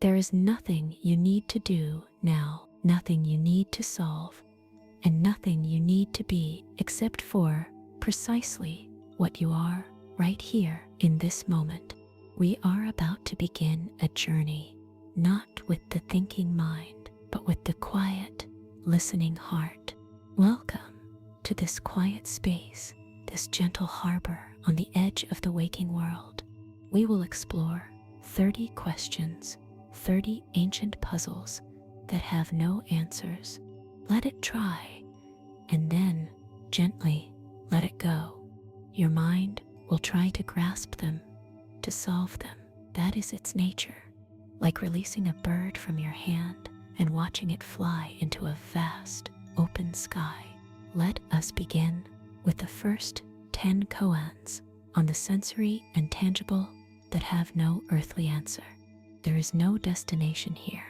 There is nothing you need to do now, nothing you need to solve, and nothing you need to be except for precisely what you are right here in this moment. We are about to begin a journey, not with the thinking mind, but with the quiet, listening heart. Welcome to this quiet space, this gentle harbor on the edge of the waking world. We will explore 30 questions, 30 ancient puzzles that have no answers. Let it try, and then gently let it go. Your mind will try to grasp them, to solve them. That is its nature, like releasing a bird from your hand and watching it fly into a vast, open sky. Let us begin with the first 10 koans on the sensory and tangible that have no earthly answer. There is no destination here.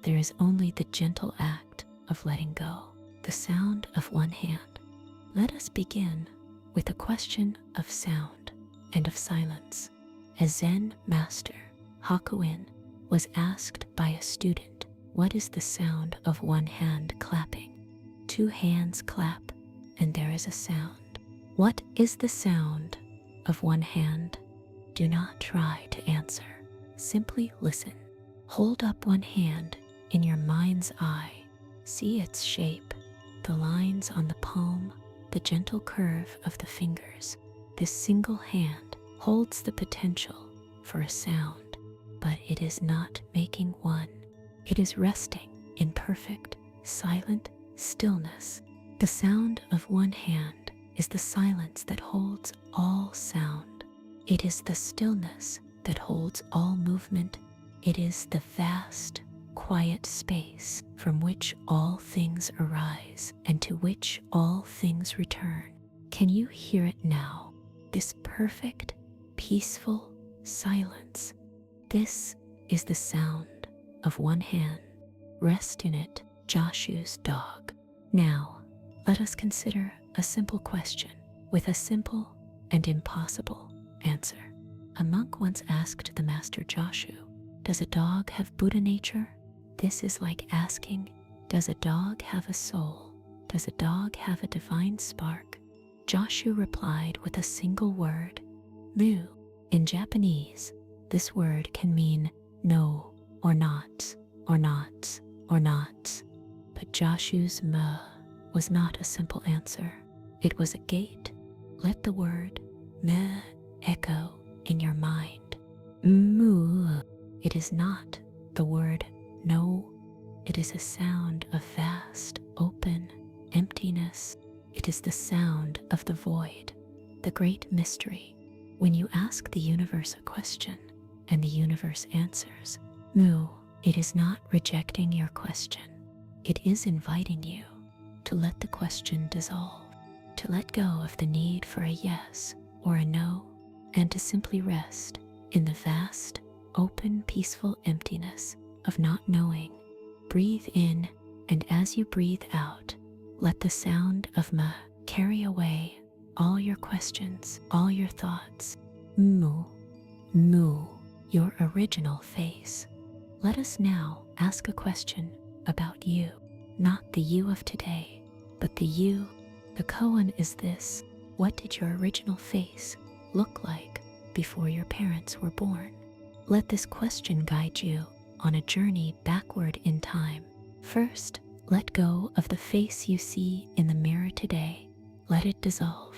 There is only the gentle act of letting go, the sound of one hand. Let us begin with a question of sound and of silence. A Zen master, Hakuin, was asked by a student, what is the sound of one hand clapping? 2 hands clap, and there is a sound. What is the sound of one hand? Do not try to answer. Simply listen. Hold up one hand in your mind's eye. See its shape, the lines on the palm, the gentle curve of the fingers. This single hand holds the potential for a sound, but it is not making one. It is resting in perfect, silent stillness. The sound of one hand is the silence that holds all sound. It is the stillness that holds all movement. It is the vast, quiet space from which all things arise and to which all things return. Can you hear it now? This perfect, peaceful silence. This is the sound of one hand. Rest in it, Joshu's dog. Now, let us consider a simple question with a simple and impossible answer. A monk once asked the master Joshu, does a dog have Buddha nature? This is like asking, does a dog have a soul? Does a dog have a divine spark? Joshu replied with a single word, mu. In Japanese, this word can mean no, or not, or not, or not. But Joshu's mu was not a simple answer. It was a gate. Let the word me echo in your mind. Mu. It is not the word no. It is a sound of vast, open emptiness. It is the sound of the void, the great mystery. When you ask the universe a question and the universe answers, mu, it is not rejecting your question. It is inviting you to let the question dissolve, to let go of the need for a yes or a no, and to simply rest in the vast, open, peaceful emptiness of not knowing. Breathe in, and as you breathe out, let the sound of ma carry away all your questions, all your thoughts. Mu, mu, your original face. Let us now ask a question about you, not the you of today, but the you. The koan is this: what did your original face look like before your parents were born? Let this question guide you on a journey backward in time. First, let go of the face you see in the mirror today. Let it dissolve.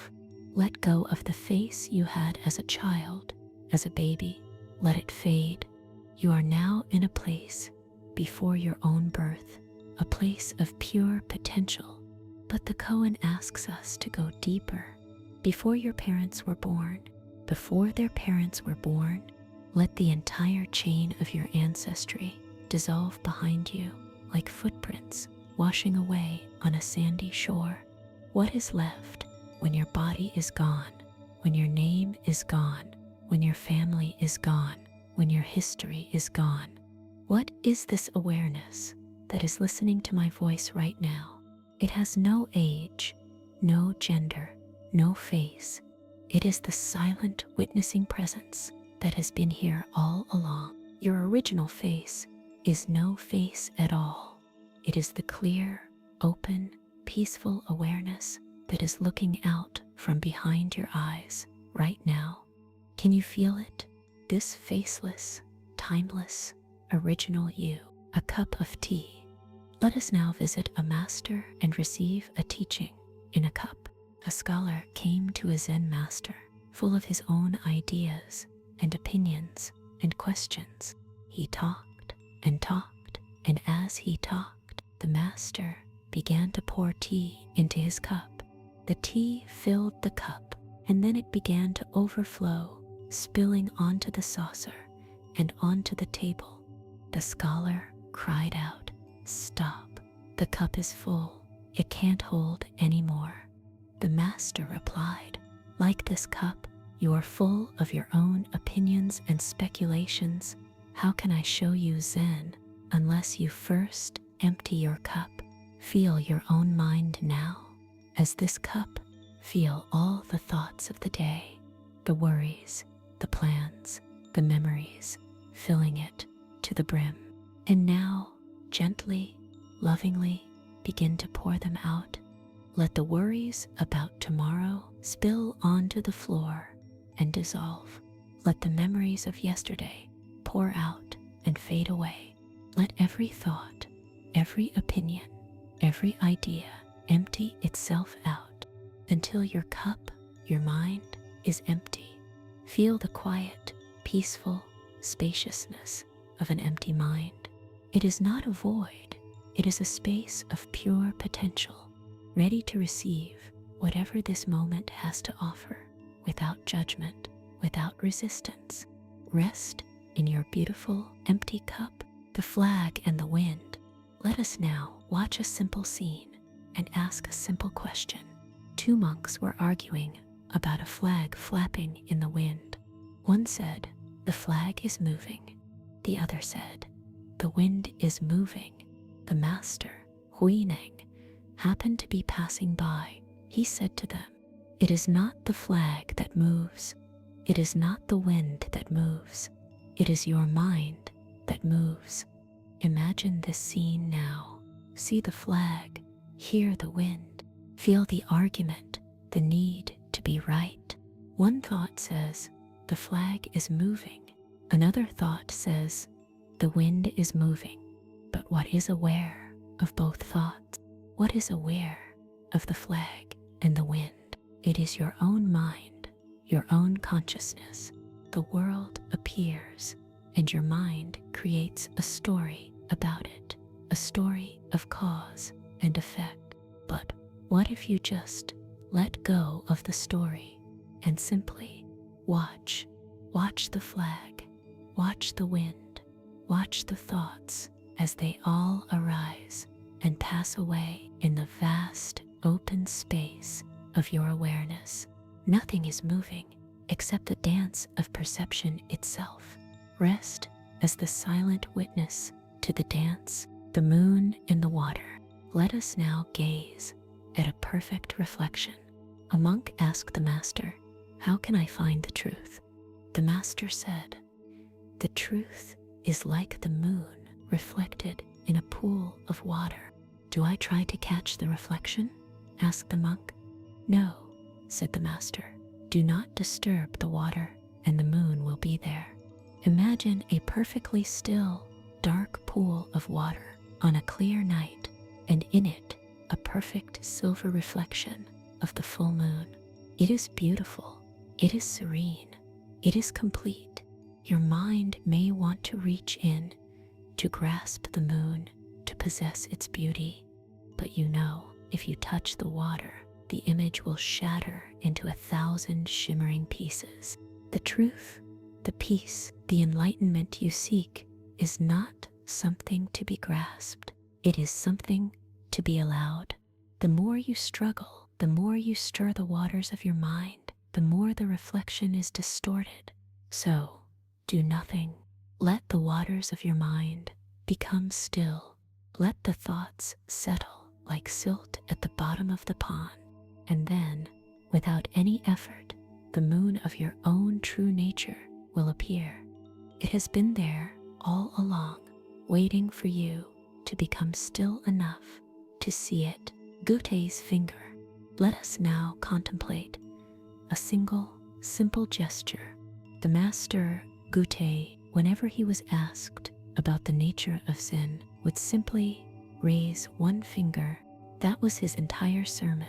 Let go of the face you had as a child, as a baby. Let it fade. You are now in a place before your own birth, a place of pure potential. But the koan asks us to go deeper. Before your parents were born, before their parents were born, let the entire chain of your ancestry dissolve behind you like footprints washing away on a sandy shore. What is left when your body is gone, when your name is gone, when your family is gone, when your history is gone? What is this awareness that is listening to my voice right now? It has no age, no gender, no face. It is the silent witnessing presence that has been here all along. Your original face is no face at all. It is the clear, open, peaceful awareness that is looking out from behind your eyes right now. Can you feel it? This faceless, timeless, original you. A cup of tea. Let us now visit a master and receive a teaching in a cup. A scholar came to a Zen master, full of his own ideas and opinions and questions. He talked, and as he talked, the master began to pour tea into his cup. The tea filled the cup, and then it began to overflow, spilling onto the saucer and onto the table. The scholar cried out, "Stop! The cup is full. It can't hold any more." The master replied, "Like this cup, you are full of your own opinions and speculations. How can I show you Zen unless you first empty your cup? Feel your own mind now. As this cup, feel all the thoughts of the day, the worries, the plans, the memories, filling it to the brim. And now, gently, lovingly, begin to pour them out. Let the worries about tomorrow spill onto the floor and dissolve. Let the memories of yesterday pour out and fade away. Let every thought, every opinion, every idea empty itself out until your cup, your mind, is empty. Feel the quiet, peaceful spaciousness of an empty mind. It is not a void. It is a space of pure potential, ready to receive whatever this moment has to offer, without judgment, without resistance. Rest in your beautiful, empty cup, the flag and the wind. Let us now watch a simple scene and ask a simple question. Two monks were arguing about a flag flapping in the wind. One said, "The flag is moving." The other said, "The wind is moving." The master, Huineng, happened to be passing by. He said to them, "It is not the flag that moves. It is not the wind that moves. It is your mind that moves." Imagine this scene now. See the flag, hear the wind, feel the argument, the need to be right. One thought says, "The flag is moving." Another thought says, "The wind is moving." But what is aware of both thoughts? What is aware of the flag and the wind? It is your own mind, your own consciousness. The world appears, and your mind creates a story about it, a story of cause and effect. But what if you just let go of the story and simply watch the flag, watch the wind, watch the thoughts as they all arise and pass away in the vast open space of your awareness. Nothing is moving except the dance of perception itself. Rest as the silent witness to the dance, the moon in the water. Let us now gaze at a perfect reflection. A monk asked the master, "How can I find the truth?" The master said, "The truth is like the moon reflected in a pool of water." "Do I try to catch the reflection?" asked the monk. "No," said the master. "Do not disturb the water, and the moon will be there." Imagine a perfectly still, dark pool of water on a clear night, and in it a perfect silver reflection of the full moon. It is beautiful. It is serene. It is complete. Your mind may want to reach in, to grasp the moon, to possess its beauty. But you know, if you touch the water, the image will shatter into 1,000 shimmering pieces. The truth, the peace, the enlightenment you seek is not something to be grasped. It is something to be allowed. The more you struggle, the more you stir the waters of your mind, the more the reflection is distorted. So, do nothing. Let the waters of your mind become still. Let the thoughts settle like silt at the bottom of the pond. And then, without any effort, the moon of your own true nature will appear. It has been there all along, waiting for you to become still enough to see it. Gutei's finger. Let us now contemplate a single, simple gesture. The master Gutei, whenever he was asked about the nature of Zen, would simply raise one finger. That was his entire sermon,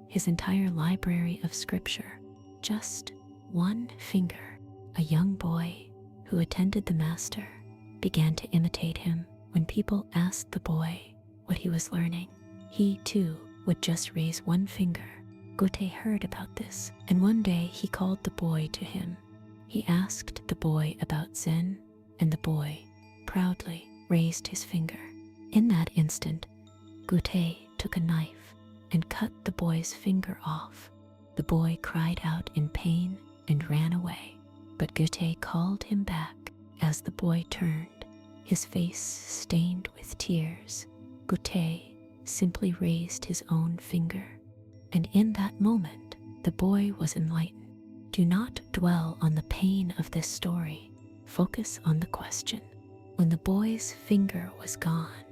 his entire library of scripture. Just one finger. A young boy who attended the master began to imitate him. When people asked the boy what he was learning, he too would just raise one finger. Gutei heard about this, and one day he called the boy to him. He asked the boy about Zen, and the boy proudly raised his finger. In that instant, Gutei took a knife and cut the boy's finger off. The boy cried out in pain and ran away, but Gutei called him back. As the boy turned, his face stained with tears, Gutei simply raised his own finger, and in that moment, the boy was enlightened. Do not dwell on the pain of this story. Focus on the question. When the boy's finger was gone,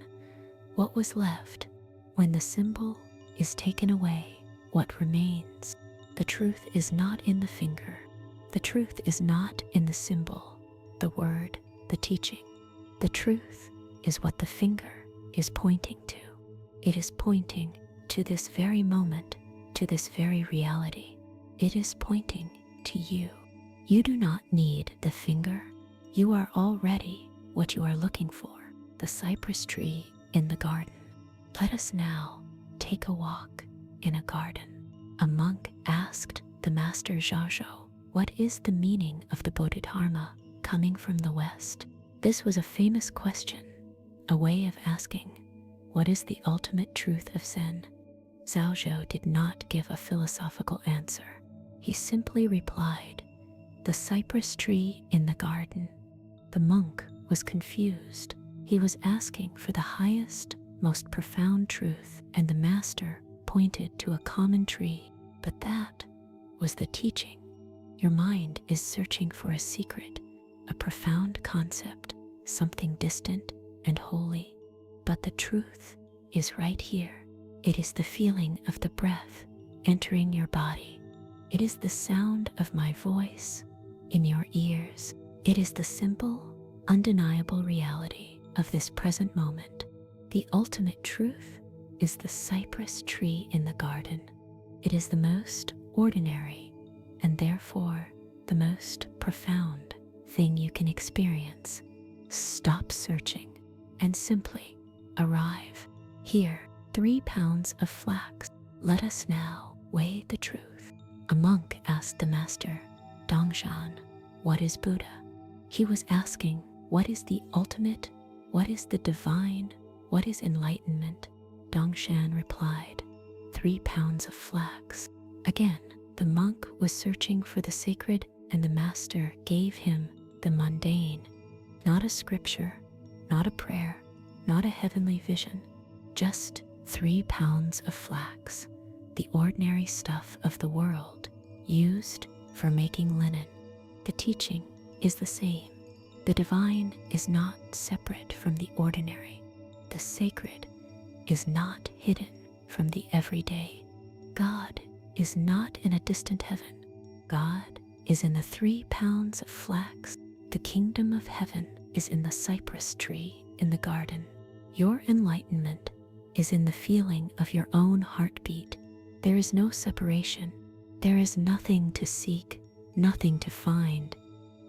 what was left? When the symbol is taken away, what remains? The truth is not in the finger. The truth is not in the symbol, the word, the teaching. The truth is what the finger is pointing to. It is pointing to this very moment, to this very reality. It is pointing to you. You do not need the finger. You are already what you are looking for, the cypress tree in the garden. Let us now take a walk in a garden. A monk asked the master Zhaozhou, what is the meaning of the Bodhidharma coming from the West? This was a famous question, a way of asking, what is the ultimate truth of Zen? Zhaozhou did not give a philosophical answer. He simply replied, the cypress tree in the garden. The monk was confused. He was asking for the highest, most profound truth, and the master pointed to a common tree, but that was the teaching. Your mind is searching for a secret, a profound concept, something distant and holy, but the truth is right here. It is the feeling of the breath entering your body. It is the sound of my voice in your ears. It is the simple, undeniable reality of this present moment. The ultimate truth is the cypress tree in the garden. It is the most ordinary and therefore the most profound thing you can experience. Stop searching and simply arrive here. 3 pounds of flax. Let us now weigh the truth. A monk asked the master, Dongshan, what is Buddha? He was asking, what is the ultimate? What is the divine? What is enlightenment? Dongshan replied, 3 pounds of flax. Again, the monk was searching for the sacred, and the master gave him the mundane. Not a scripture, not a prayer, not a heavenly vision, just 3 pounds of flax, the ordinary stuff of the world, used for making linen. The teaching is the same. The divine is not separate from the ordinary. The sacred is not hidden from the everyday. God is not in a distant heaven. God is in the 3 pounds of flax. The kingdom of heaven is in the cypress tree in the garden. Your enlightenment is in the feeling of your own heartbeat. There is no separation. There is nothing to seek, nothing to find.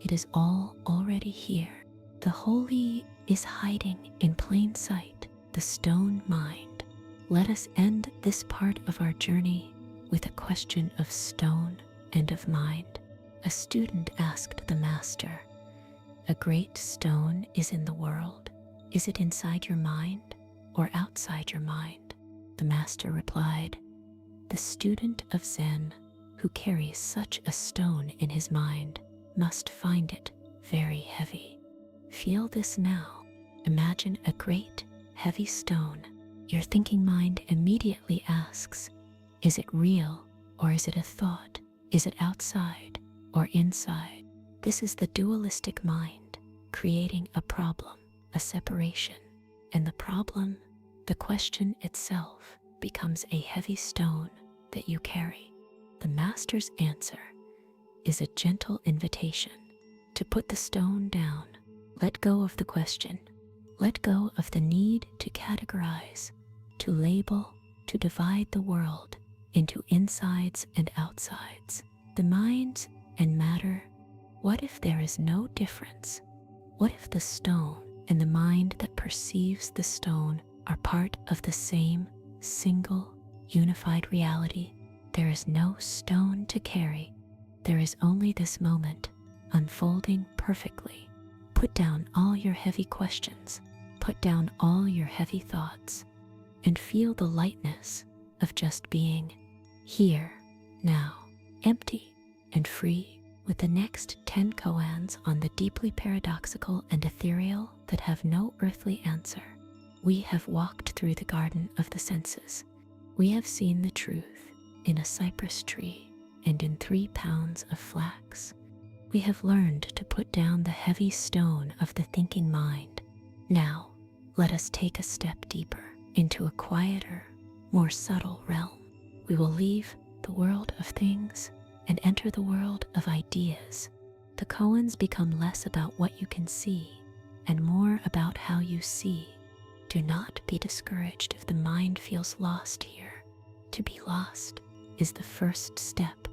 It is all already here. The holy is hiding in plain sight, the stone mind. Let us end this part of our journey with a question of stone and of mind. A student asked the master, a great stone is in the world. Is it inside your mind or outside your mind? The master replied, the student of Zen who carries such a stone in his mind must find it very heavy. Feel this now. Imagine a great, heavy stone. Your thinking mind immediately asks, is it real or is it a thought? Is it outside or inside? This is the dualistic mind. creating a problem, a separation, and the problem, the question itself, becomes a heavy stone that you carry. The master's answer is a gentle invitation to put the stone down. Let go of the question. Let go of the need to categorize, to label, to divide the world into insides and outsides, the mind and matter. What if there is no difference? What if the stone and the mind that perceives the stone are part of the same, single, unified reality? There is no stone to carry. There is only this moment, unfolding perfectly. Put down all your heavy questions. Put down all your heavy thoughts, and feel the lightness of just being here, now, empty and free. With the next 10 koans on the deeply paradoxical and ethereal that have no earthly answer, we have walked through the garden of the senses. We have seen the truth in a cypress tree and in 3 pounds of flax. We have learned to put down the heavy stone of the thinking mind. Now, let us take a step deeper into a quieter, more subtle realm. We will leave the world of things and enter the world of ideas. The koans become less about what you can see and more about how you see. Do not be discouraged if the mind feels lost here. To be lost is the first step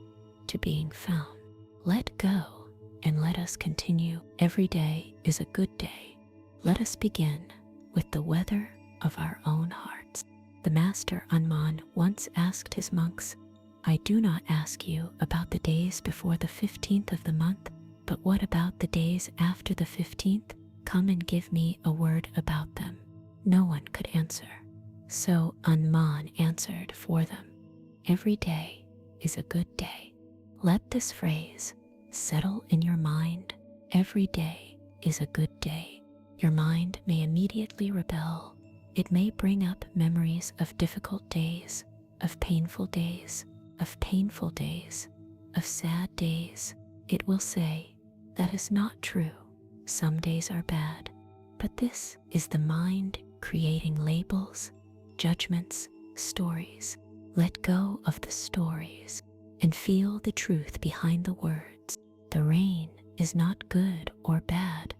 to being found. Let go and let us continue. Every day is a good day. Let us begin with the weather of our own hearts. The master Anman once asked his monks, I do not ask you about the days before the 15th of the month, but what about the days after the 15th? Come and give me a word about them. No one could answer. So Anman answered for them. Every day is a good day. Let this phrase settle in your mind. Every day is a good day. Your mind may immediately rebel. It may bring up memories of difficult days, of painful days, of painful days, of sad days. It will say, that is not true. Some days are bad. But this is the mind creating labels, judgments, stories. Let go of the stories and feel the truth behind the words. The rain is not good or bad.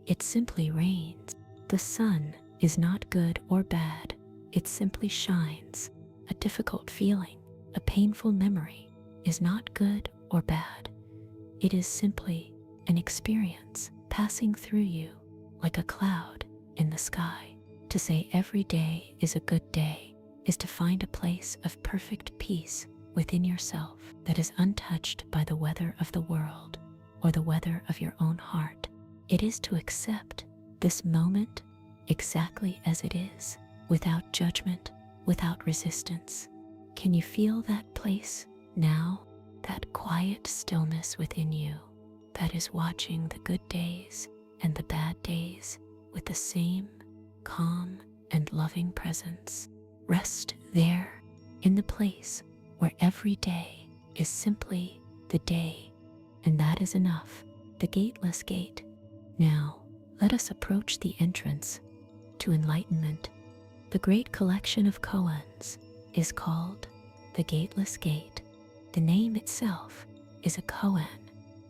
It simply rains. The sun is not good or bad. It simply shines. A difficult feeling, a painful memory is not good or bad. It is simply an experience passing through you like a cloud in the sky. To say every day is a good day is to find a place of perfect peace within yourself that is untouched by the weather of the world or the weather of your own heart. It is to accept this moment exactly as it is, without judgment, without resistance. Can you feel that place now? That quiet stillness within you that is watching the good days and the bad days with the same calm and loving presence. Rest there in the place where every day is simply the day, and that is enough. The gateless gate. Now, let us approach the entrance to enlightenment. The great collection of koans is called the Gateless Gate. The name itself is a koan.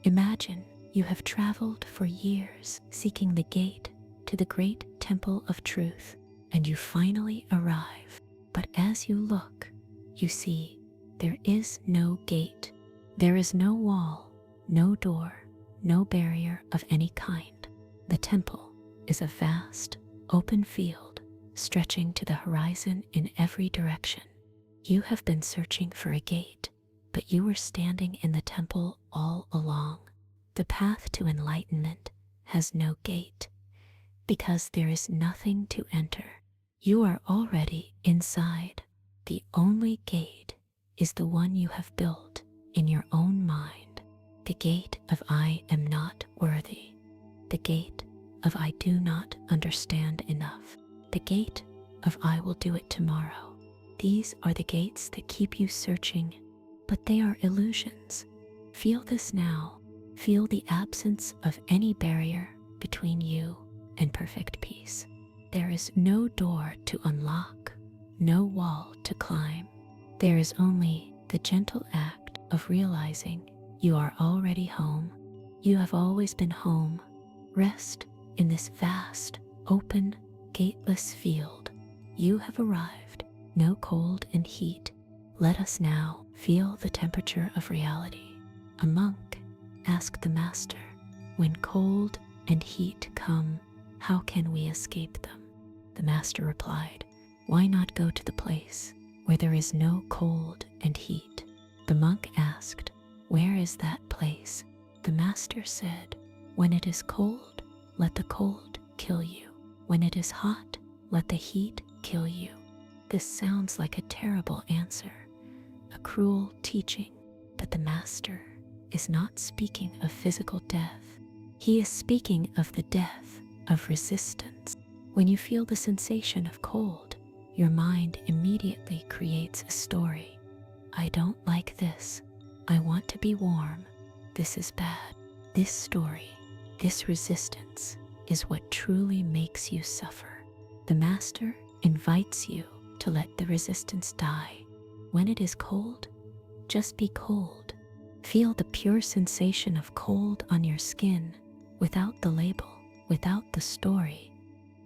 Imagine you have traveled for years seeking the gate to the great temple of truth, and you finally arrive. But as you look, you see there is no gate. There is no wall, no door, no barrier of any kind. The temple is a vast, open field stretching to the horizon in every direction. You have been searching for a gate, but you were standing in the temple all along. The path to enlightenment has no gate, because there is nothing to enter. You are already inside. The only gate is the one you have built in your own mind. The gate of I am not worthy. The gate of I do not understand enough. The gate of I will do it tomorrow. These are the gates that keep you searching, but they are illusions. Feel this now. Feel the absence of any barrier between you and perfect peace. There is no door to unlock, no wall to climb. There is only the gentle act of realizing you are already home. You have always been home. Rest in this vast, open, gateless field. You have arrived. No cold and heat. Let us now feel the temperature of reality. A monk asked the master, when cold and heat come, how can we escape them? The master replied, why not go to the place where there is no cold and heat? The monk asked, where is that place? The master said, when it is cold, let the cold kill you. When it is hot, let the heat kill you. This sounds like a terrible answer, a cruel teaching, but the master is not speaking of physical death. He is speaking of the death of resistance. When you feel the sensation of cold, your mind immediately creates a story. I don't like this. I want to be warm. This is bad. This story, this resistance is what truly makes you suffer. The master invites you to let the resistance die. When it is cold, just be cold. Feel the pure sensation of cold on your skin without the label, without the story.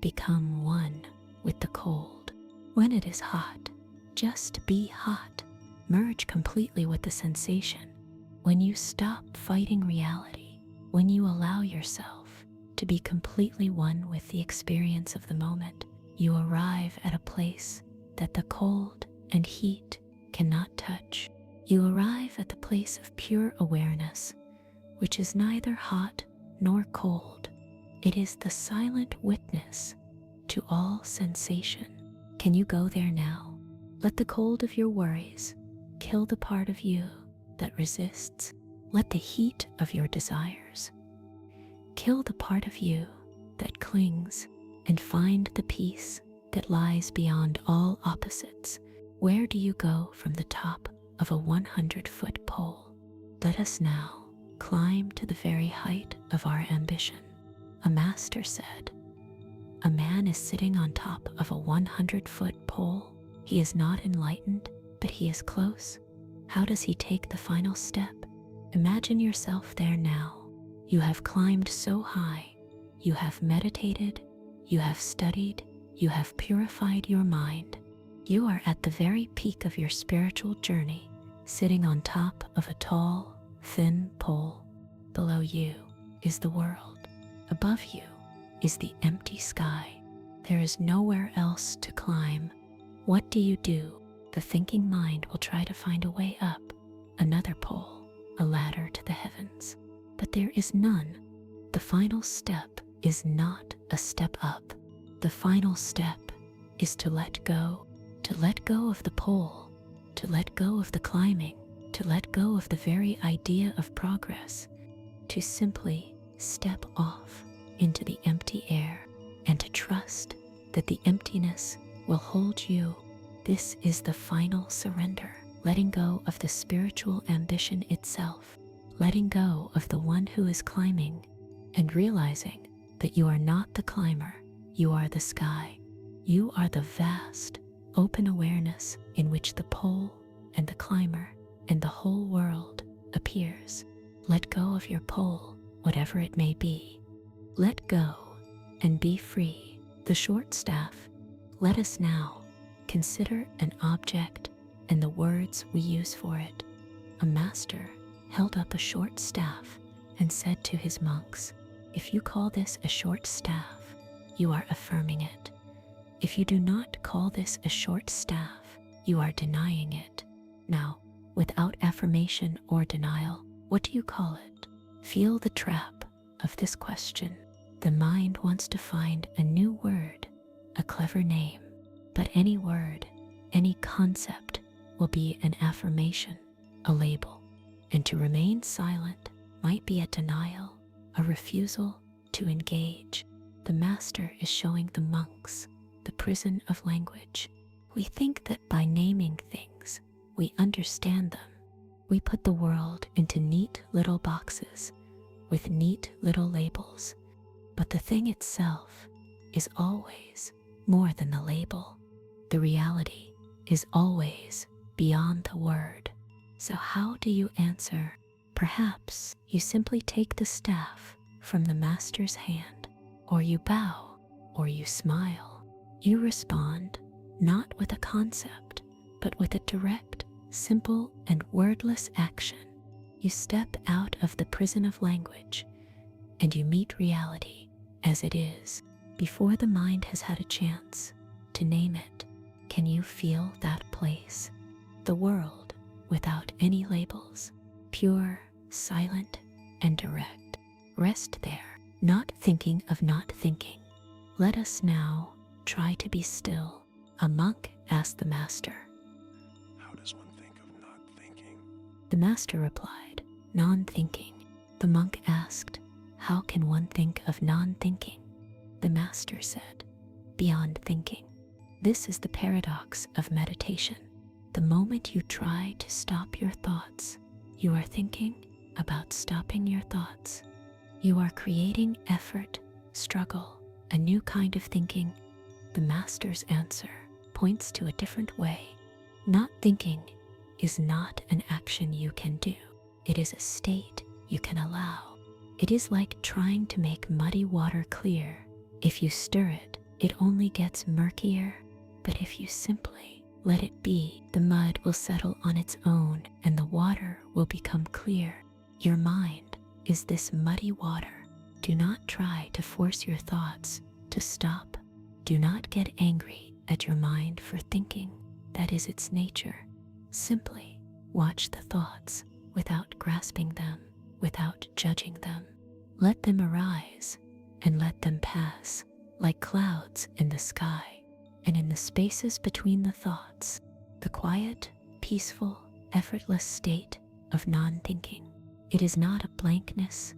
Become one with the cold. When it is hot, just be hot. Merge completely with the sensation. When you stop fighting reality, when you allow yourself to be completely one with the experience of the moment, you arrive at a place that the cold and heat cannot touch. You arrive at the place of pure awareness, which is neither hot nor cold. It is the silent witness to all sensation. Can you go there now? Let the cold of your worries kill the part of you that resists. Let the heat of your desires kill the part of you that clings, and find the peace that lies beyond all opposites. Where do you go from the top of a 100-foot pole? Let us now climb to the very height of our ambition. A master said, a man is sitting on top of a 100-foot pole. He is not enlightened, but he is close. How does he take the final step? Imagine yourself there now. You have climbed so high. You have meditated. You have studied. You have purified your mind. You are at the very peak of your spiritual journey, sitting on top of a tall, thin pole. Below you is the world. Above you is the empty sky. There is nowhere else to climb. What do? The thinking mind will try to find a way up, another pole, a ladder to the heavens. But there is none. The final step is not a step up. The final step is to let go of the pole, to let go of the climbing, to let go of the very idea of progress, to simply step off into the empty air and to trust that the emptiness will hold you. This is the final surrender, letting go of the spiritual ambition itself, letting go of the one who is climbing, and realizing that you are not the climber, you are the sky. You are the vast, open awareness in which the pole and the climber and the whole world appears. Let go of your pole, whatever it may be. Let go and be free. The short staff. Let us now consider an object and the words we use for it. A master held up a short staff and said to his monks, if you call this a short staff, you are affirming it. If you do not call this a short staff, you are denying it. Now, without affirmation or denial, what do you call it? Feel the trap of this question. The mind wants to find a new word, a clever name, but any word, any concept will be an affirmation, a label. And to remain silent might be a denial, a refusal to engage. The master is showing the monks the prison of language. We think that by naming things, we understand them. We put the world into neat little boxes with neat little labels. but the thing itself is always more than the label. The reality is always beyond the word. So how do you answer? Perhaps you simply take the staff from the master's hand, or you bow, or you smile. You respond not with a concept, but with a direct, simple, and wordless action. You step out of the prison of language, and you meet reality as it is, before the mind has had a chance to name it. Can you feel that place? The world without any labels, pure, silent, and direct. Rest there, not thinking of not thinking. Let us now try to be still. A monk asked the master, "How does one think of not thinking?" The master replied, "Non-thinking." The monk asked, "How can one think of non-thinking?" The master said, "Beyond thinking." This is the paradox of meditation. The moment you try to stop your thoughts, you are thinking about stopping your thoughts. You are creating effort, struggle, a new kind of thinking. The master's answer points to a different way. Not thinking is not an action you can do. It is a state you can allow. It is like trying to make muddy water clear. If you stir it, it only gets murkier. But if you simply let it be, the mud will settle on its own and the water will become clear. Your mind is this muddy water. Do not try to force your thoughts to stop. Do not get angry at your mind for thinking. That is its nature. Simply watch the thoughts without grasping them, without judging them. Let them arise and let them pass like clouds in the sky. And in the spaces between the thoughts, the quiet, peaceful, effortless state of non-thinking. It is not a blankness.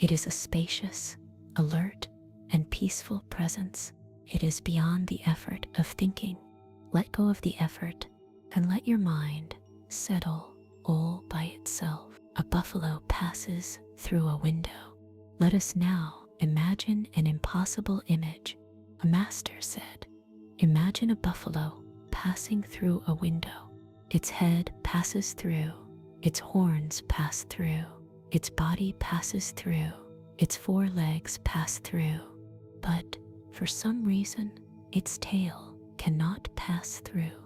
It is a spacious, alert, and peaceful presence. It is beyond the effort of thinking. Let go of the effort and let your mind settle all by itself. A buffalo passes through a window. Let us now imagine an impossible image. A master said, "Imagine a buffalo passing through a window. Its head passes through, its horns pass through, its body passes through, its four legs pass through, but for some reason, its tail cannot pass through.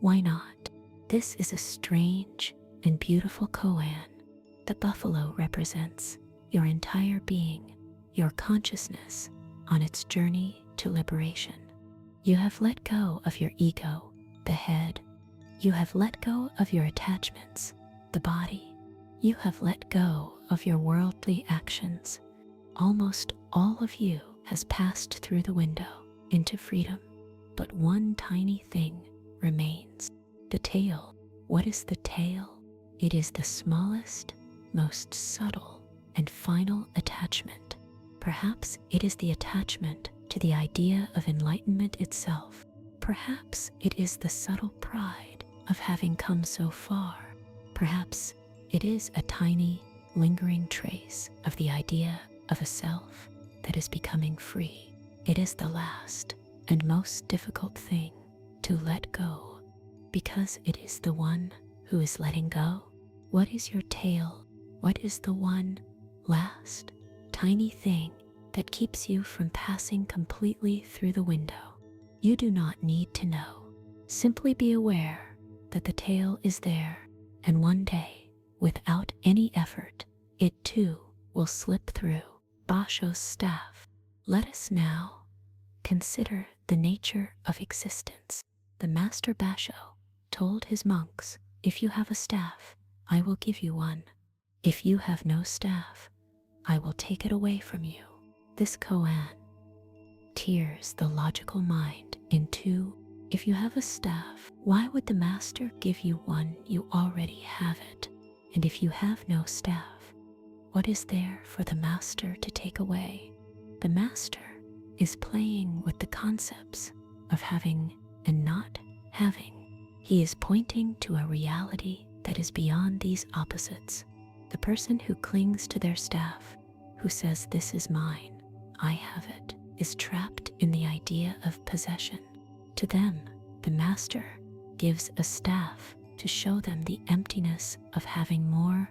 Why not? This is a strange and beautiful koan. The buffalo represents your entire being, your consciousness on its journey to liberation. You have let go of your ego, the head. You have let go of your attachments, the body. You have let go of your worldly actions. Almost all of you has passed through the window into freedom, but one tiny thing remains. The tail. What is the tail? It is the smallest, most subtle, and final attachment. Perhaps it is the attachment to the idea of enlightenment itself. Perhaps it is the subtle pride of having come so far. Perhaps it is a tiny, lingering trace of the idea of a self that is becoming free. It is the last and most difficult thing to let go, because it is the one who is letting go. What is your tail? What is the one last tiny thing that keeps you from passing completely through the window? You do not need to know. Simply be aware that the tail is there, and one day, without any effort, it too will slip through. Basho's staff. Let us now consider the nature of existence. The master Basho told his monks, "If you have a staff, I will give you one. If you have no staff, I will take it away from you." This koan tears the logical mind in two. If you have a staff, why would the master give you one? You already have it. And if you have no staff, what is there for the master to take away? The master is playing with the concepts of having and not having. He is pointing to a reality that is beyond these opposites. The person who clings to their staff, who says, "This is mine," I have it, is trapped in the idea of possession. To them, the master gives a staff to show them the emptiness of having more.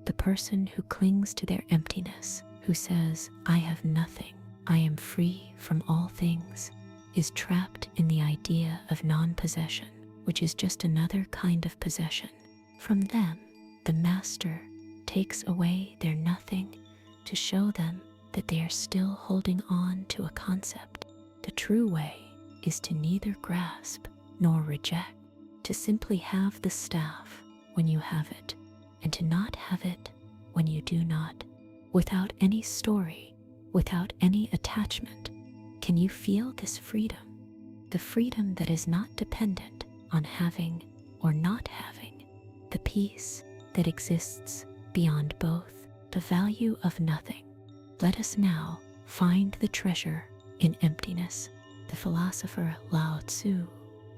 The person who clings to their emptiness, who says, I have nothing, I am free from all things, is trapped in the idea of non-possession, which is just another kind of possession. From them, the master takes away their nothing to show them that they are still holding on to a concept. The true way is to neither grasp nor reject, to simply have the staff when you have it, and to not have it when you do not, without any story, without any attachment. Can you feel this freedom? The freedom that is not dependent on having or not having, the peace that exists beyond both, the value of nothing. Let us now find the treasure in emptiness. The philosopher Lao Tzu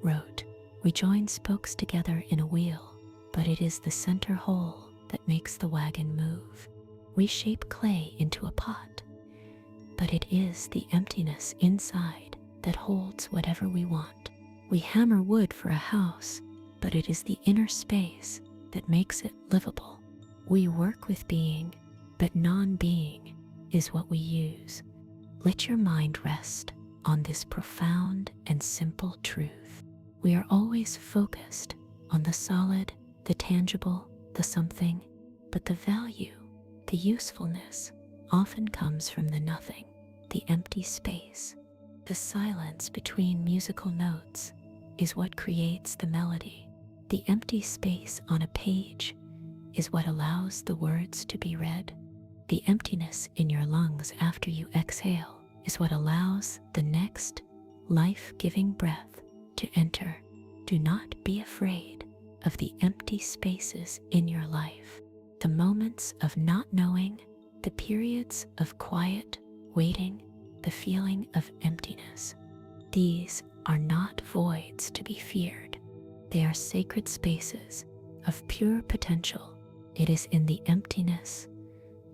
wrote, we join spokes together in a wheel, but it is the center hole that makes the wagon move. We shape clay into a pot, but it is the emptiness inside that holds whatever we want. We hammer wood for a house, but it is the inner space that makes it livable. We work with being, but non-being is what we use. Let your mind rest on this profound and simple truth. We are always focused on the solid, the tangible, the something, but the value, the usefulness, often comes from the nothing, the empty space. The silence between musical notes is what creates the melody. The empty space on a page is what allows the words to be read. The emptiness in your lungs after you exhale is what allows the next life-giving breath to enter. Do not be afraid of the empty spaces in your life, the moments of not knowing, the periods of quiet waiting, the feeling of emptiness. These are not voids to be feared. They are sacred spaces of pure potential. It is in the emptiness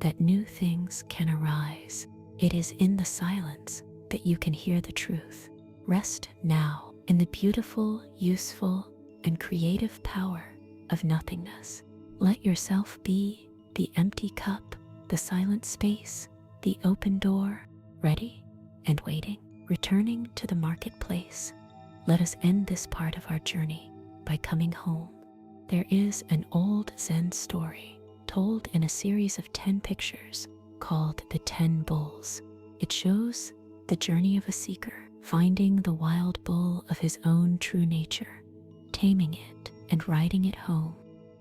that new things can arise. It is in the silence that you can hear the truth. Rest now in the beautiful, useful, and creative power of nothingness. Let yourself be the empty cup, the silent space, the open door, ready and waiting, returning to the marketplace. Let us end this part of our journey by coming home. There is an old Zen story told in a series of 10 pictures called the 10 Bulls. It shows the journey of a seeker, finding the wild bull of his own true nature, taming it and riding it home.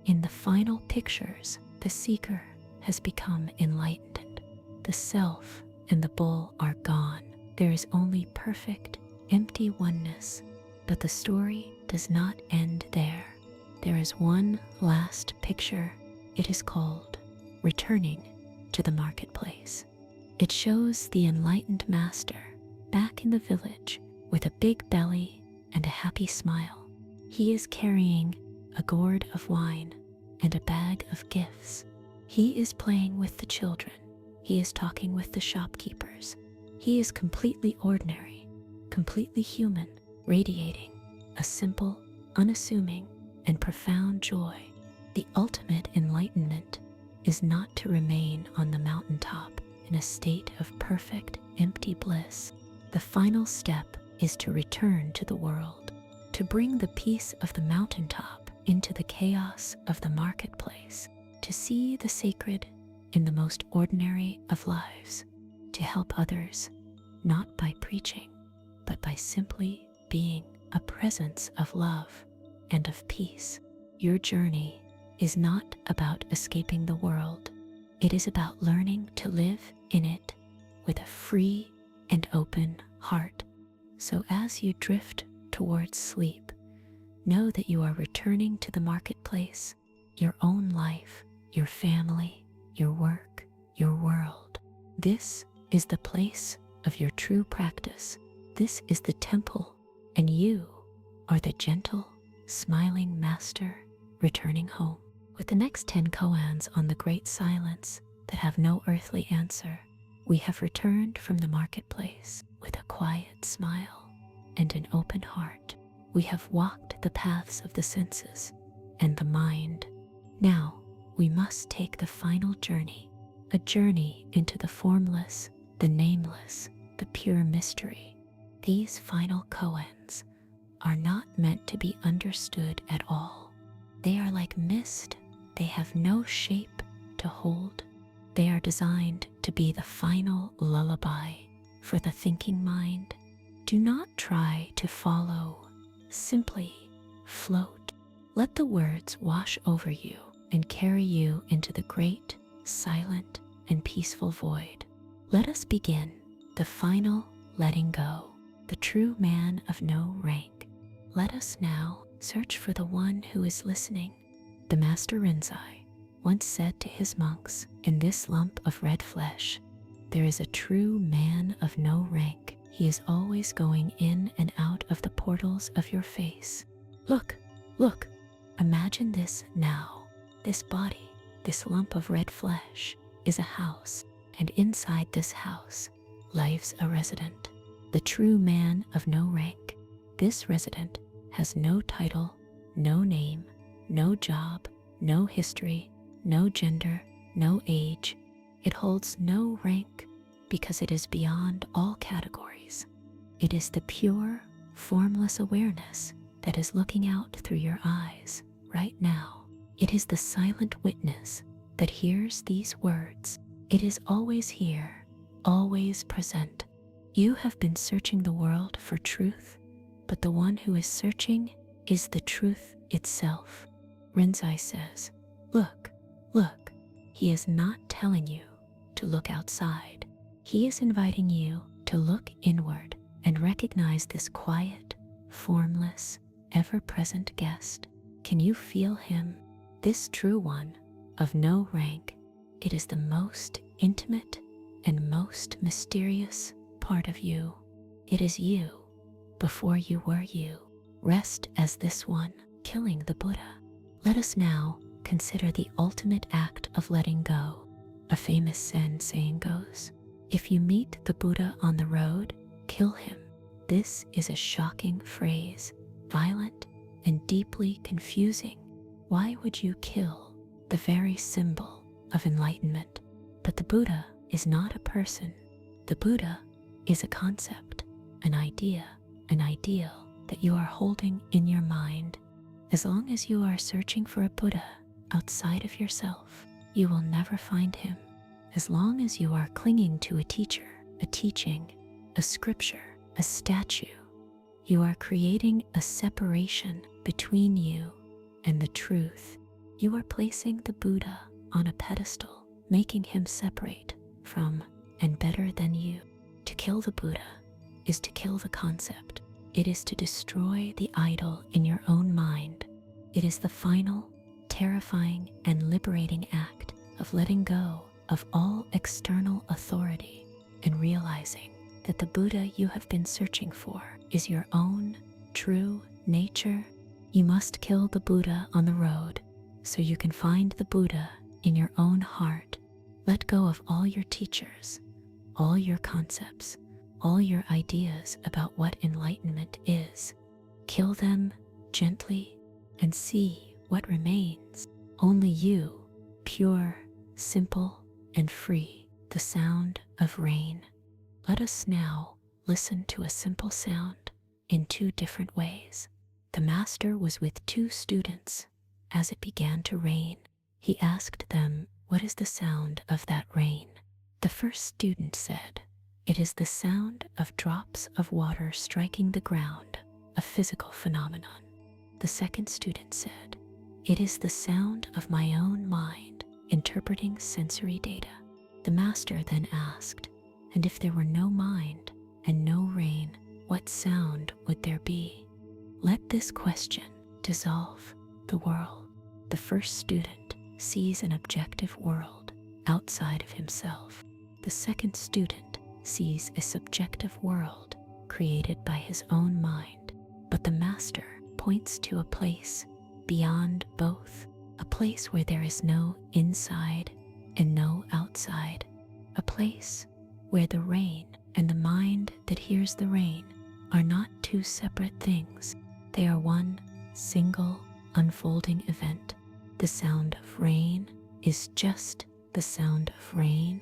In the final pictures, the seeker has become enlightened. The self and the bull are gone. There is only perfect, empty oneness. But the story does not end there. There is one last picture. It is called Returning to the Marketplace. It shows the enlightened master back in the village with a big belly and a happy smile. He is carrying a gourd of wine and a bag of gifts. He is playing with the children. He is talking with the shopkeepers. He is completely ordinary, completely human, radiating a simple, unassuming, and profound joy. The ultimate enlightenment is not to remain on the mountaintop in a state of perfect, empty bliss. The final step is to return to the world, to bring the peace of the mountaintop into the chaos of the marketplace, to see the sacred in the most ordinary of lives, to help others, not by preaching, but by simply being a presence of love and of peace. Your journey is not about escaping the world. It is about learning to live in it with a free and open heart. So as you drift towards sleep, know that you are returning to the marketplace, your own life, your family, your work, your world. This is the place of your true practice. This is the temple, and you are the gentle, smiling master returning home. With the next 10 koans on the great silence that have no earthly answer, We have returned from the marketplace with a quiet smile and an open heart. We have walked the paths of the senses and the mind. Now we must take the final journey, a journey into the formless, the nameless, the pure mystery. These final koans are not meant to be understood at all. They are like mist. They have no shape to hold. They are designed to be the final lullaby for the thinking mind. Do not try to follow, simply float. Let the words wash over you and carry you into the great, silent, and peaceful void. Let us begin the final letting go, the true man of no rank. Let us now search for the one who is listening. The Master Rinzai once said to his monks, in this lump of red flesh, there is a true man of no rank. He is always going in and out of the portals of your face. Look, look, imagine this now. This body, this lump of red flesh, is a house, and inside this house lives a resident, the true man of no rank. This resident has no title, no name, no job, no history, no gender, no age. It holds no rank because it is beyond all categories. It is the pure, formless awareness that is looking out through your eyes right now. It is the silent witness that hears these words. It is always here, always present. You have been searching the world for truth, but the one who is searching is the truth itself. Rinzai says, look, look. He is not telling you to look outside. He is inviting you to look inward and recognize this quiet, formless, ever-present guest. Can you feel him? This true one of no rank. It is the most intimate and most mysterious part of you. It is you before you were you. Rest as this one, killing the Buddha. Let us now consider the ultimate act of letting go. A famous Zen saying goes, if you meet the Buddha on the road, kill him. This is a shocking phrase, violent and deeply confusing. Why would you kill the very symbol of enlightenment? But the Buddha is not a person. The Buddha is a concept, an idea, an ideal that you are holding in your mind. As long as you are searching for a Buddha outside of yourself, you will never find him. As long as you are clinging to a teacher, a teaching, a scripture, a statue, you are creating a separation between you and the truth. You are placing the Buddha on a pedestal, making him separate from and better than you. To kill the Buddha is to kill the concept. It is to destroy the idol in your own mind. It is the final, terrifying, and liberating act of letting go of all external authority and realizing that the Buddha you have been searching for is your own true nature. You must kill the Buddha on the road so you can find the Buddha in your own heart. Let go of all your teachers, all your concepts, all your ideas about what enlightenment is. Kill them gently and see what remains. Only you, pure, simple, and free. The sound of rain. Let us now listen to a simple sound in two different ways. The master was with two students as it began to rain. He asked them, what is the sound of that rain? The first student said, it is the sound of drops of water striking the ground, a physical phenomenon. The second student said, it is the sound of my own mind interpreting sensory data. The master then asked, and if there were no mind and no rain, what sound would there be? Let this question dissolve the world. The first student sees an objective world outside of himself. The second student sees a subjective world created by his own mind. But the master points to a place beyond both, a place where there is no inside and no outside, a place where the rain and the mind that hears the rain are not two separate things. They are one single unfolding event. The sound of rain is just the sound of rain.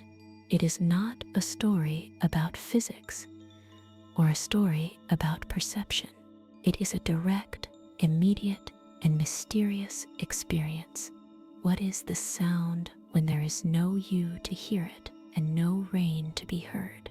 It is not a story about physics or a story about perception. It is a direct, immediate, and mysterious experience. What is the sound when there is no you to hear it and no rain to be heard?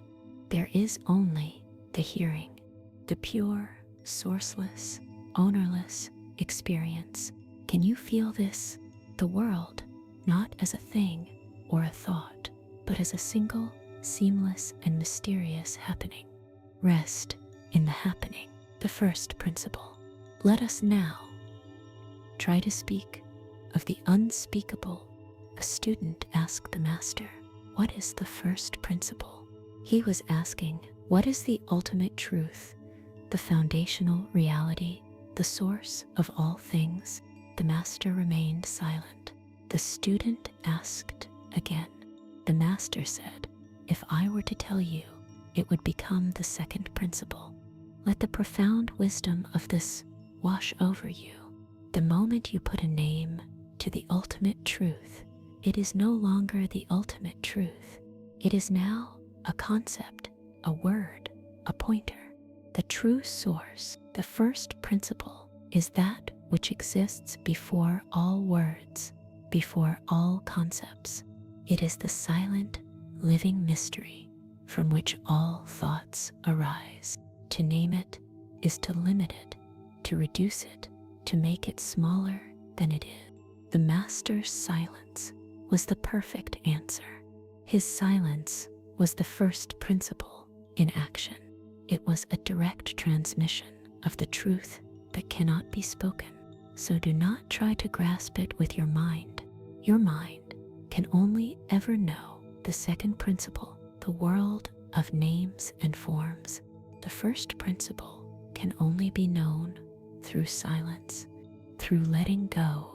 There is only the hearing, the pure, sourceless, ownerless experience. Can you feel this? The world, not as a thing or a thought, but as a single, seamless, and mysterious happening. Rest in the happening, the first principle. Let us now try to speak of the unspeakable. A student asked the master, "What is the first principle?" He was asking, what is the ultimate truth, the foundational reality, the source of all things? The master remained silent. The student asked again. The master said, "If I were to tell you, it would become the second principle." Let the profound wisdom of this wash over you. The moment you put a name to the ultimate truth, it is no longer the ultimate truth. It is now a concept, a word, a pointer. The true source, the first principle, is that which exists before all words, before all concepts. It is the silent, living mystery from which all thoughts arise. To name it is to limit it, to reduce it, to make it smaller than it is. The master's silence was the perfect answer. His silence was the first principle in action. It was a direct transmission of the truth that cannot be spoken. So do not try to grasp it with your mind. Your mind can only ever know the second principle, the world of names and forms. The first principle can only be known through silence, through letting go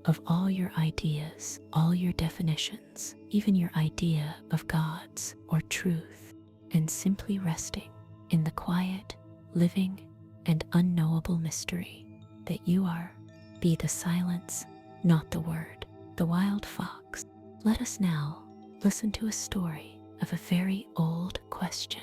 of all your ideas, all your definitions, even your idea of gods or truth, and simply resting in the quiet, living, and unknowable mystery that you are. Be the silence, not the word. The wild fox. Let us now listen to a story of a very old question.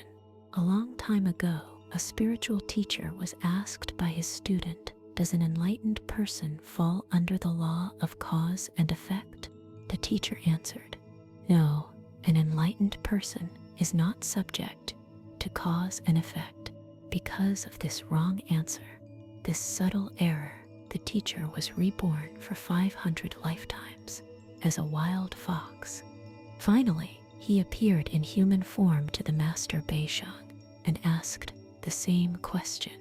A long time ago, a spiritual teacher was asked by his student, "Does an enlightened person fall under the law of cause and effect?" The teacher answered, "No, an enlightened person is not subject to cause and effect." Because of this wrong answer, this subtle error, the teacher was reborn for 500 lifetimes as a wild fox. Finally, he appeared in human form to the master Beishang and asked the same question.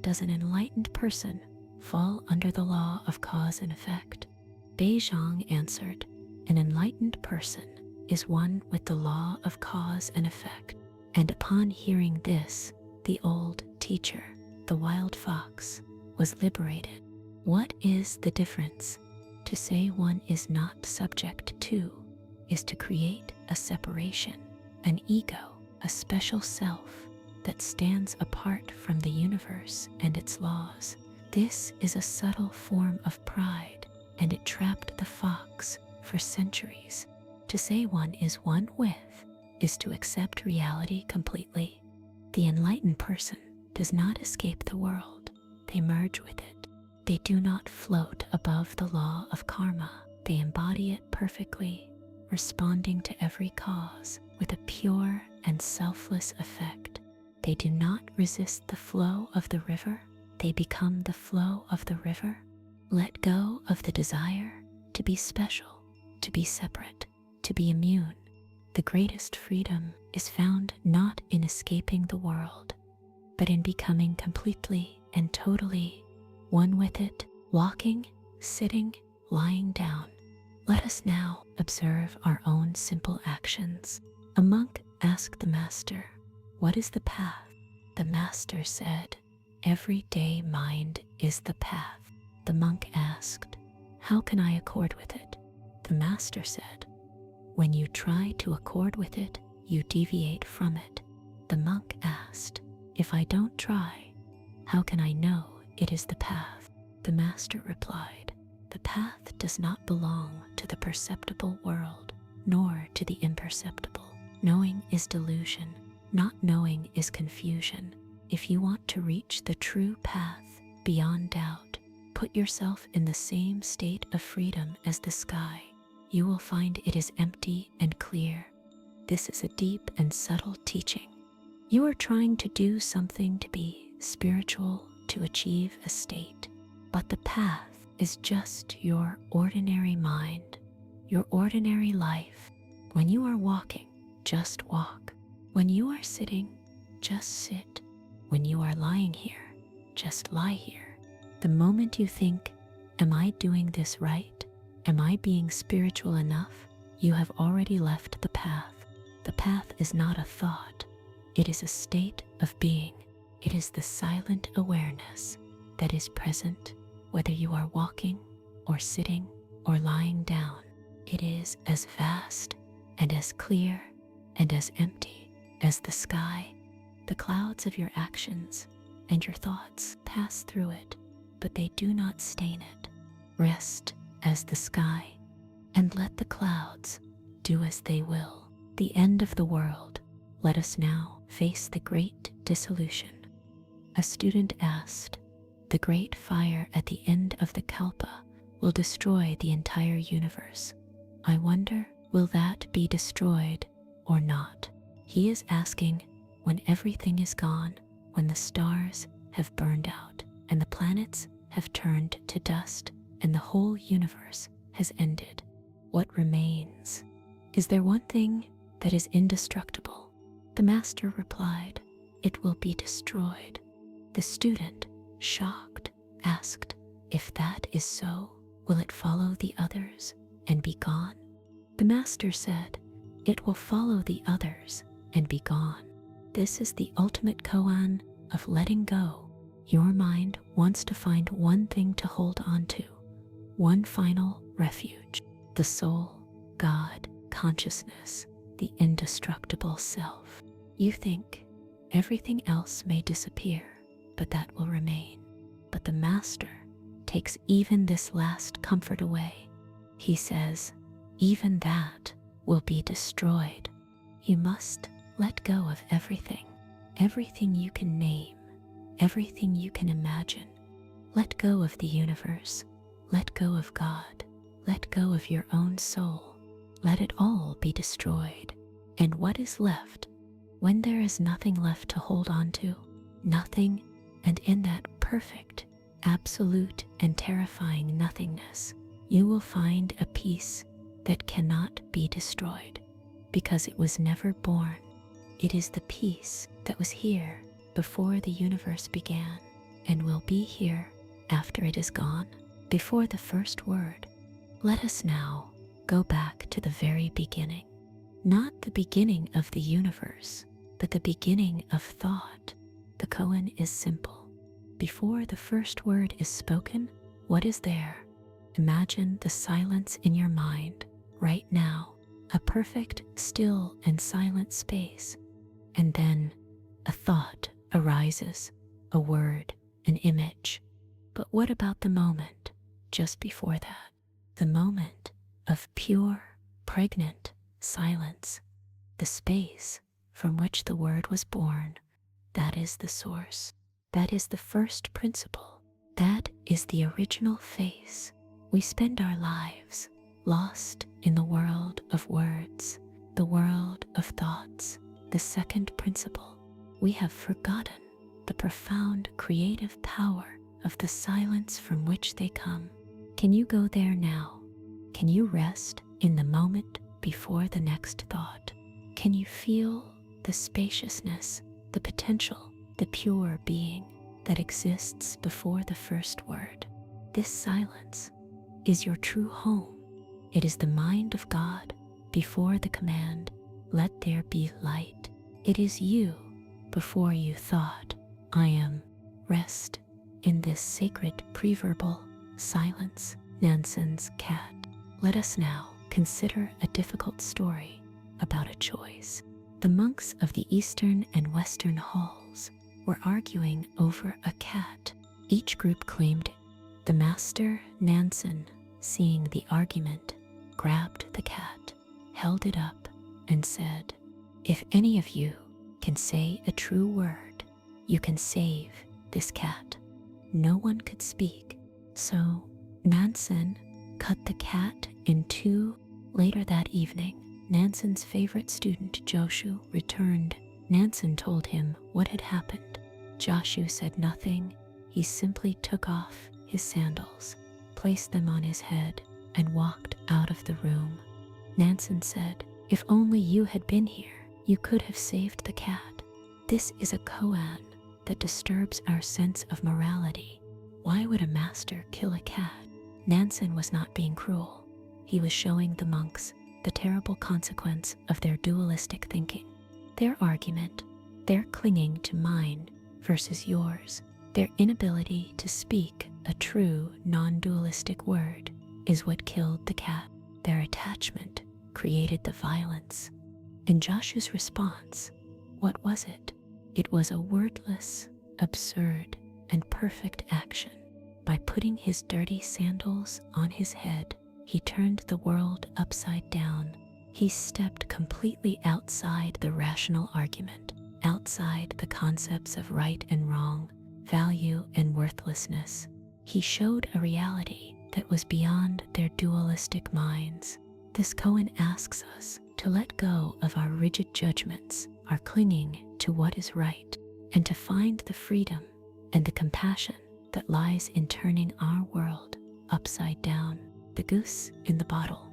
Does an enlightened person fall under the law of cause and effect? Beishang answered, an enlightened person is one with the law of cause and effect. And upon hearing this, the old teacher, the wild fox, was liberated. What is the difference? To say one is not subject to is to create a separation, an ego, a special self that stands apart from the universe and its laws. This is a subtle form of pride, and it trapped the fox for centuries. To say one is one with is to accept reality completely. The enlightened person does not escape the world. They merge with it. They do not float above the law of karma. They embody it perfectly, responding to every cause with a pure and selfless effect. They do not resist the flow of the river. They become the flow of the river. Let go of the desire to be special, to be separate, to be immune. The greatest freedom is found not in escaping the world, but in becoming completely and totally one with it, walking, sitting, lying down. Let us now observe our own simple actions. A monk asked the master, "What is the path?" The master said, "Everyday mind is the path." The monk asked, "How can I accord with it?" The master said, "When you try to accord with it, you deviate from it. The monk asked, "If I don't try, how can I know it is the path?" The master replied, "The path does not belong to the perceptible world, nor to the imperceptible. Knowing is delusion, not knowing is confusion. If you want to reach the true path beyond doubt, put yourself in the same state of freedom as the sky. You will find it is empty and clear." This is a deep and subtle teaching. You are trying to do something to be spiritual, to achieve a state, but the path is just your ordinary mind, your ordinary life. When you are walking, just walk. When you are sitting, just sit. When you are lying here, just lie here. The moment you think, "Am I doing this right? Am I being spiritual enough?" you have already left the path. The path is not a thought. It is a state of being. It is the silent awareness that is present whether you are walking or sitting or lying down. It is as vast and as clear and as empty as the sky. The clouds of your actions and your thoughts pass through it, but they do not stain it. Rest as the sky and let the clouds do as they will. The end of the world. Let us now face the great dissolution. A student asked, "The great fire at the end of the Kalpa will destroy the entire universe. I wonder, will that be destroyed or not?" He is asking, when everything is gone, when the stars have burned out and the planets have turned to dust and the whole universe has ended, what remains? Is there one thing that is indestructible? The master replied, "It will be destroyed." The student, shocked, asked, "If that is so, will it follow the others and be gone?" The master said, "It will follow the others and be gone." This is the ultimate koan of letting go. Your mind wants to find one thing to hold on to, one final refuge: the soul, God, consciousness, the indestructible self. You think everything else may disappear, but that will remain. But the master takes even this last comfort away. He says, even that will be destroyed. You must let go of everything, everything you can name, everything you can imagine. Let go of the universe, let go of God, let go of your own soul. Let it all be destroyed. And what is left? When there is nothing left to hold on to, nothing, and in that perfect, absolute, and terrifying nothingness, you will find a peace that cannot be destroyed, because it was never born. It is the peace that was here before the universe began, and will be here after it is gone, before the first word. Let us now go back to the very beginning. Not the beginning of the universe, but the beginning of thought. The koan is simple. Before the first word is spoken, what is there? Imagine the silence in your mind right now, a perfect, still, and silent space. And then a thought arises, a word, an image. But what about the moment just before that? The moment of pure, pregnant silence, the space from which the word was born. That is the source. That is the first principle. That is the original face. We spend our lives lost in the world of words, the world of thoughts. The second principle. We have forgotten the profound creative power of the silence from which they come. Can you go there now? Can you rest in the moment before the next thought? Can you feel the spaciousness, the potential, the pure being that exists before the first word? This silence is your true home. It is the mind of God before the command, "Let there be light." It is you before you thought, "I am." Rest in this sacred preverbal silence. Nansen's cat. Let us now consider a difficult story about a choice. The monks of the eastern and western halls were arguing over a cat. Each group claimed it. The master, Nansen, seeing the argument, grabbed the cat, held it up, and said, "If any of you can say a true word, you can save this cat." No one could speak, so Nansen cut the cat in two. Later that evening, Nansen's favorite student, Joshu, returned. Nansen told him what had happened. Joshu said nothing. He simply took off his sandals, placed them on his head, and walked out of the room. Nansen said, "If only you had been here, you could have saved the cat." This is a koan that disturbs our sense of morality. Why would a master kill a cat? Nansen was not being cruel. He was showing the monks the terrible consequence of their dualistic thinking. Their argument, their clinging to mine versus yours, their inability to speak a true non-dualistic word is what killed the cat. Their attachment created the violence. And Joshu's response, what was it? It was a wordless, absurd, and perfect action. By putting his dirty sandals on his head, he turned the world upside down. He stepped completely outside the rational argument, outside the concepts of right and wrong, value and worthlessness. He showed a reality that was beyond their dualistic minds. This koan asks us to let go of our rigid judgments, our clinging to what is right, and to find the freedom and the compassion that lies in turning our world upside down. The goose in the bottle.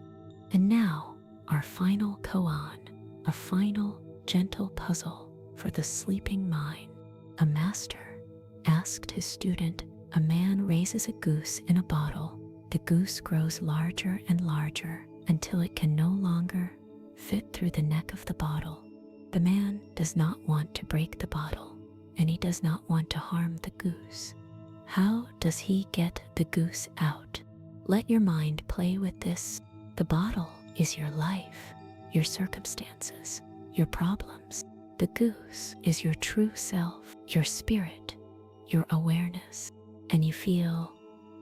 And now, our final koan, a final gentle puzzle for the sleeping mind. A master asked his student, a man raises a goose in a bottle. The goose grows larger and larger until it can no longer fit through the neck of the bottle. The man does not want to break the bottle, and he does not want to harm the goose. How does he get the goose out? Let your mind play with this. The bottle is your life, your circumstances, your problems. The goose is your true self, your spirit, your awareness, and you feel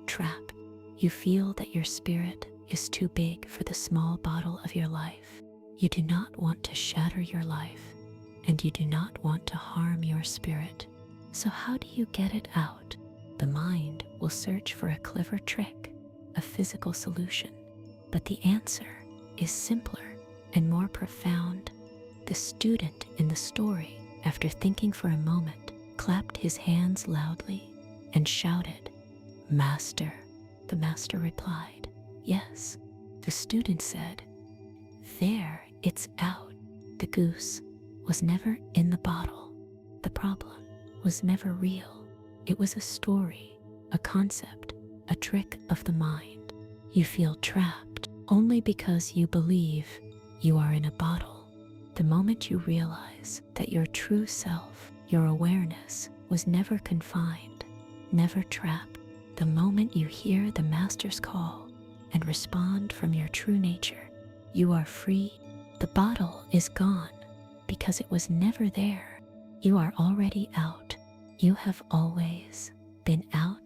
trapped. You feel that your spirit is too big for the small bottle of your life. You do not want to shatter your life, and you do not want to harm your spirit. So how do you get it out? The mind will search for a clever trick, a physical solution, but the answer is simpler and more profound. The student in the story, after thinking for a moment, clapped his hands loudly and shouted, "Master." The master replied, "Yes." The student said, "There, it's out." The goose was never in the bottle. The problem was never real. It was a story, a concept, a trick of the mind. You feel trapped only because you believe you are in a bottle. The moment you realize that your true self, your awareness, was never confined, never trapped, the moment you hear the master's call and respond from your true nature, you are free. The bottle is gone because it was never there. You are already out. You have always been out.